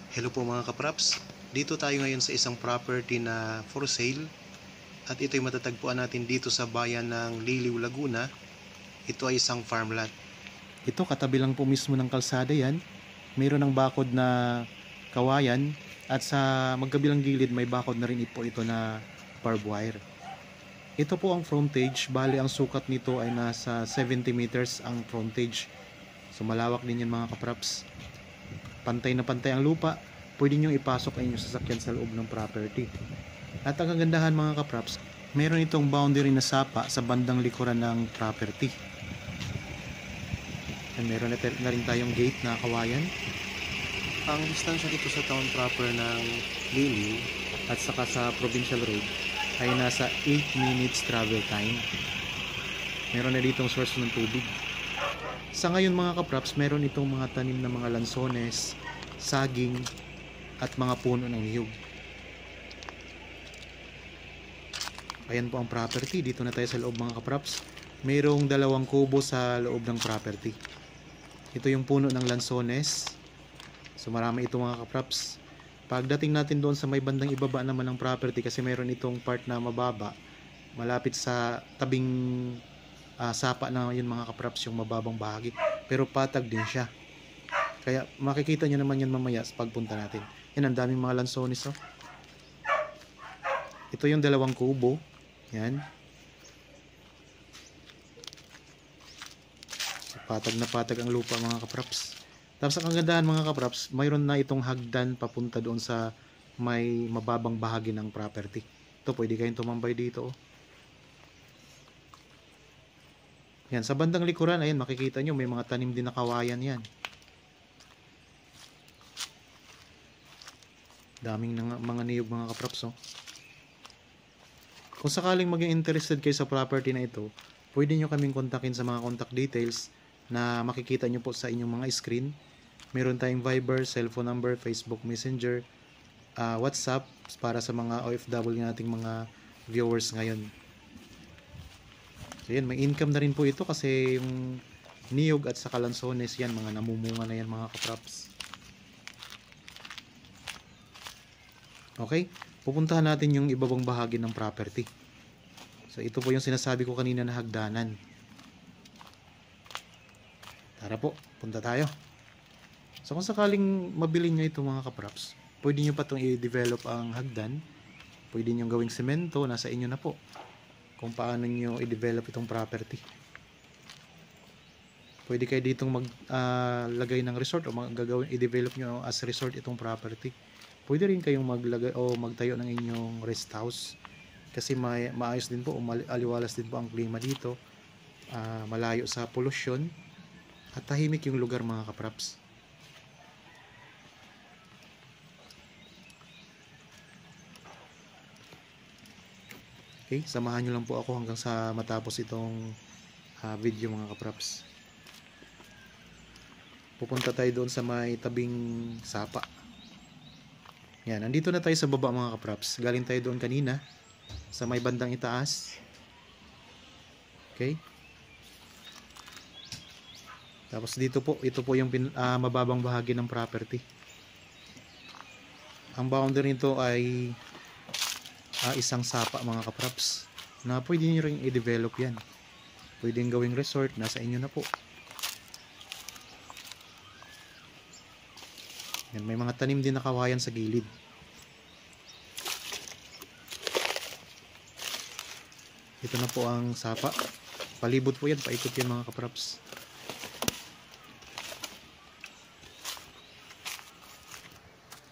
Hello po mga kapraps, dito tayo ngayon sa isang property na for sale at ito'y matatagpuan natin dito sa bayan ng Liliw, Laguna. Ito ay isang farmland. Ito katabi lang po mismo ng kalsada yan. Mayroon ng bakod na kawayan at sa magkabilang gilid may bakod na rin po ito na barbed wire. Ito po ang frontage, bali ang sukat nito ay nasa 70 meters ang frontage. So malawak din yan mga kapraps. Pantay na pantay ang lupa, pwede nyo ipasok ang inyong sasakyan sa loob ng property. At ang kagandahan mga kapraps, meron itong boundary na sapa sa bandang likuran ng property. At meron na rin tayong gate na kawayan. Ang distansya dito sa town proper ng Liliw at saka sa provincial road ay nasa 8 minutes travel time. Meron na ditong source ng tubig. Sa ngayon mga kapraps, meron itong mga tanim na mga lansones, saging, at mga puno ng niyog. Ayan po ang property. Dito na tayo sa loob mga kapraps. Mayroong 2 kubo sa loob ng property. Ito yung puno ng lansones. So marami ito mga kapraps. Pagdating natin doon sa may bandang ibaba naman ng property, kasi mayroon itong part na mababa, malapit sa tabing sapa na yun mga kapraps, yung mababang bahagi, pero patag din siya, kaya makikita nyo naman yan mamaya sa pagpunta natin. Yan, ang daming mga lansones. Ito yung 2 kubo. Yan, patag na patag ang lupa mga kapraps. Tapos ang kagandahan mga kapraps, mayroon na itong hagdan papunta doon sa may mababang bahagi ng property. Ito, pwede kayong tumambay dito. Yan, sa bandang likuran, ayan, makikita nyo, may mga tanim din na kawayan yan. Daming mga niyog mga kapraps. Kung sakaling maging interested kayo sa property na ito, pwede nyo kaming kontakin sa mga contact details na makikita nyo po sa inyong mga screen. Meron tayong Viber, cellphone number, Facebook Messenger, WhatsApp para sa mga OFW nating mga viewers ngayon. So yan, may income na rin po ito kasi yung niyog at saka lansones yan, mga namumunga na yan mga kapraps. Okay, pupuntahan natin yung ibabang bahagi ng property. So ito po yung sinasabi ko kanina na hagdanan. Tara po, punta tayo. So kung sakaling mabili nyo ito mga kapraps, pwede nyo pa itong i-develop ang hagdan. Pwede nyo gawing semento, nasa inyo na po kung paano nyo i-develop itong property. Pwede kayo ditong maglagay ng resort o i-develop nyo as resort itong property. Pwede rin kayong maglagay o magtayo ng inyong rest house kasi maayos din po, aliwalas din po ang klima dito, malayo sa pollution at tahimik yung lugar mga kapraps. Okay, samahan nyo lang po ako hanggang sa matapos itong video mga kapraps. Pupunta tayo doon sa may tabing sapa. Yan, nandito na tayo sa baba mga kapraps. Galing tayo doon kanina sa may bandang itaas. Okay. Tapos dito po, ito po yung mababang bahagi ng property. Ang boundary nito ay isang sapa mga kapraps na pwede nyo rin i-develop yan. Pwede gawing resort, nasa inyo na po. Yan, may mga tanim din na kawayan sa gilid. Ito na po ang sapa. Palibot po yan, paikot yan mga kapraps.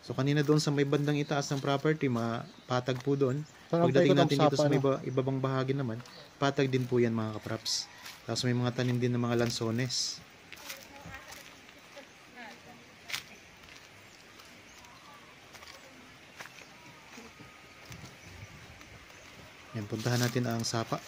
So kanina doon sa may bandang itaas ng property, patag po doon. Pagdating natin dito sa may ibabang bahagi naman, patag din po yan mga kapraps. Tapos may mga tanim din ng mga lansones. Yan, puntahan natin ang sapa.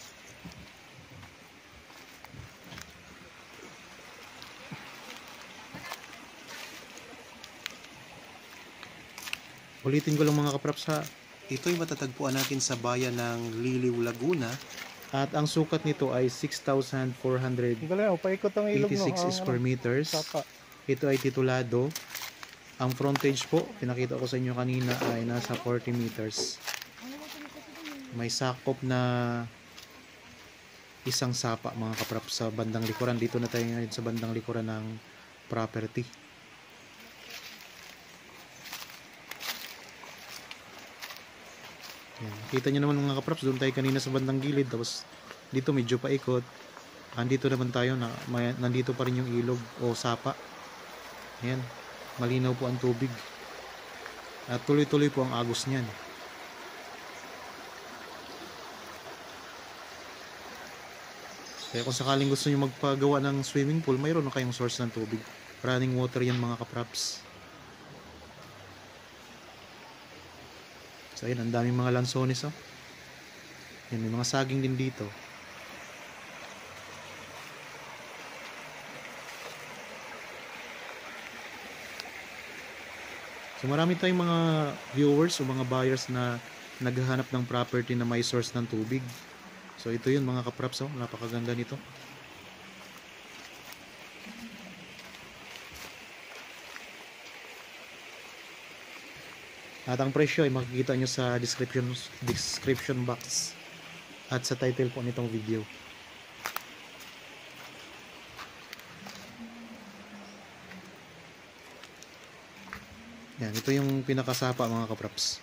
Ulitin ko lang mga kapraps ha, ito'y matatagpuan natin sa bayan ng Liliw, Laguna. At ang sukat nito ay 6,486 square meters. Ito ay titulado Ang frontage po, pinakita ko sa inyo kanina ay nasa 40 meters. May sakop na isang sapa mga kaprap sa bandang likuran. Dito na tayo ngayon sa bandang likuran ng property. Yan. Kita nyo naman mga kapraps, doon tayo kanina sa bandang gilid, tapos dito medyo paikot. Andito naman tayo, nandito pa rin yung ilog o sapa. Ayan, malinaw po ang tubig at tuloy-tuloy po ang agos niyan. Kaya kung sakaling gusto nyo magpagawa ng swimming pool, mayroon na kayong source ng tubig. Running water yan mga kapraps. So ayun, ang daming mga lansones oh. Yan, may mga saging din dito. So marami tayong mga viewers o mga buyers na naghahanap ng property na may source ng tubig. So ito yun mga kapraps oh, napakaganda nito. At ang presyo ay makikita nyo sa description box at sa title po nitong video. Yan, ito yung pinakasapa mga kapraps.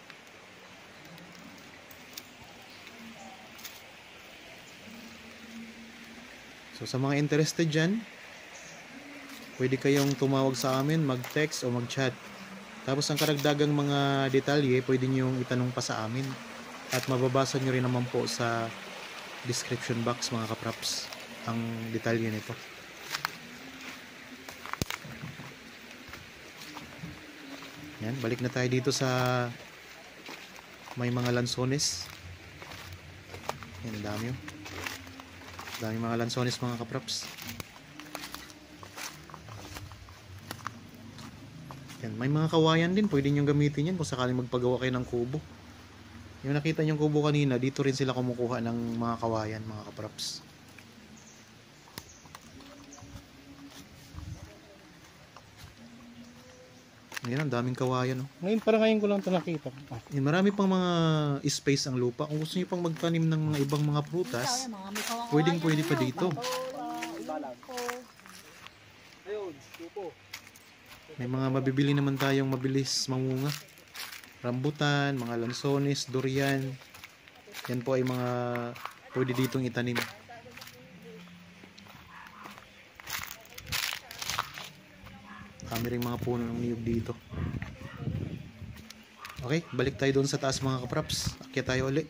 So sa mga interested dyan, pwede kayong tumawag sa amin, mag-text o mag-chat. Tapos ang karagdagang mga detalye, pwede nyo itanong pa sa amin. At mababasa nyo rin naman po sa description box mga kapraps ang detalye nito. Yan, balik na tayo dito sa may mga lansones. Yan, dami oh. Dami mga lansones mga kapraps. Yan, may mga kawayan din, pwede nyo gamitin yan kung sakaling magpagawa kayo ng kubo. Yung nakita nyo yung kubo kanina, dito rin sila kumukuha ng mga kawayan mga kapraps. Yan, ang daming kawayan oh. Ngayon ko lang ito nakita. Yan, marami pang mga space ang lupa. Kung gusto nyo pang magtanim ng mga ibang mga prutas, pwede pa dito. May mga mabibili naman tayong mabilis mamunga. Rambutan, mga lansones, durian. Yan po ay mga pwede ditong itanim. Kami rin mga puno ng niyog dito. Okay, balik tayo doon sa taas mga kapraps. Akyat tayo ulit.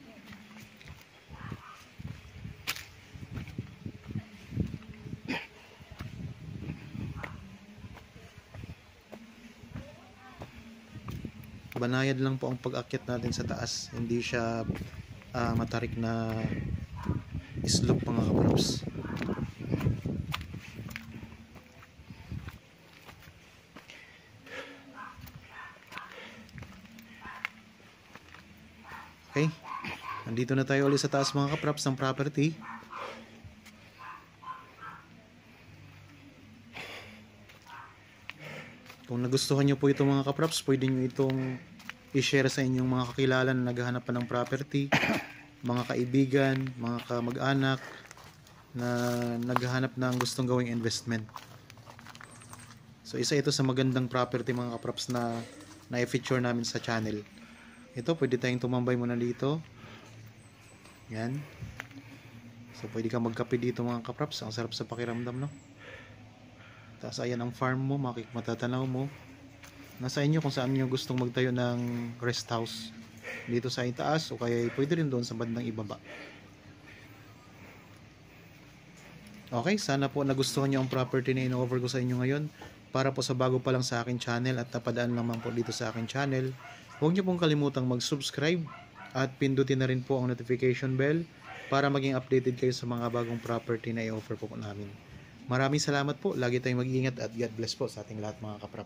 Banayad lang po ang pag-akyat natin sa taas. Hindi siya matarik na slope mga kapraps. Okay, nandito na tayo ulit sa taas mga kapraps ng property. Kung nagustuhan nyo po ito mga kapraps, pwede nyo itong i-share sa inyong mga kakilala na naghahanap pa ng property, mga kaibigan, mga kamag-anak na naghahanap ng gustong gawing investment. So isa ito sa magandang property mga kapraps na na-feature namin sa channel. Ito, pwede tayong tumambay muna dito. Yan. So, pwede ka magkape dito mga kapraps. Ang sarap sa pakiramdam, no? Tapos, ayan ang farm mo. Matatanaw mo. Nasa inyo kung saan nyo gustong magtayo ng rest house. Dito sa itaas o kaya pwede rin doon sa bandang ibaba. Okay, sana po nagustuhan nyo ang property na in-offer ko sa inyo ngayon. Para po sa bago pa lang sa akin channel at napadaan naman po dito sa akin channel, huwag niyo pong kalimutang mag-subscribe at pindutin na rin po ang notification bell para maging updated kayo sa mga bagong property na i-offer po namin. Maraming salamat po. Lagi tayong mag-iingat at God bless po sa ating lahat mga kaprap.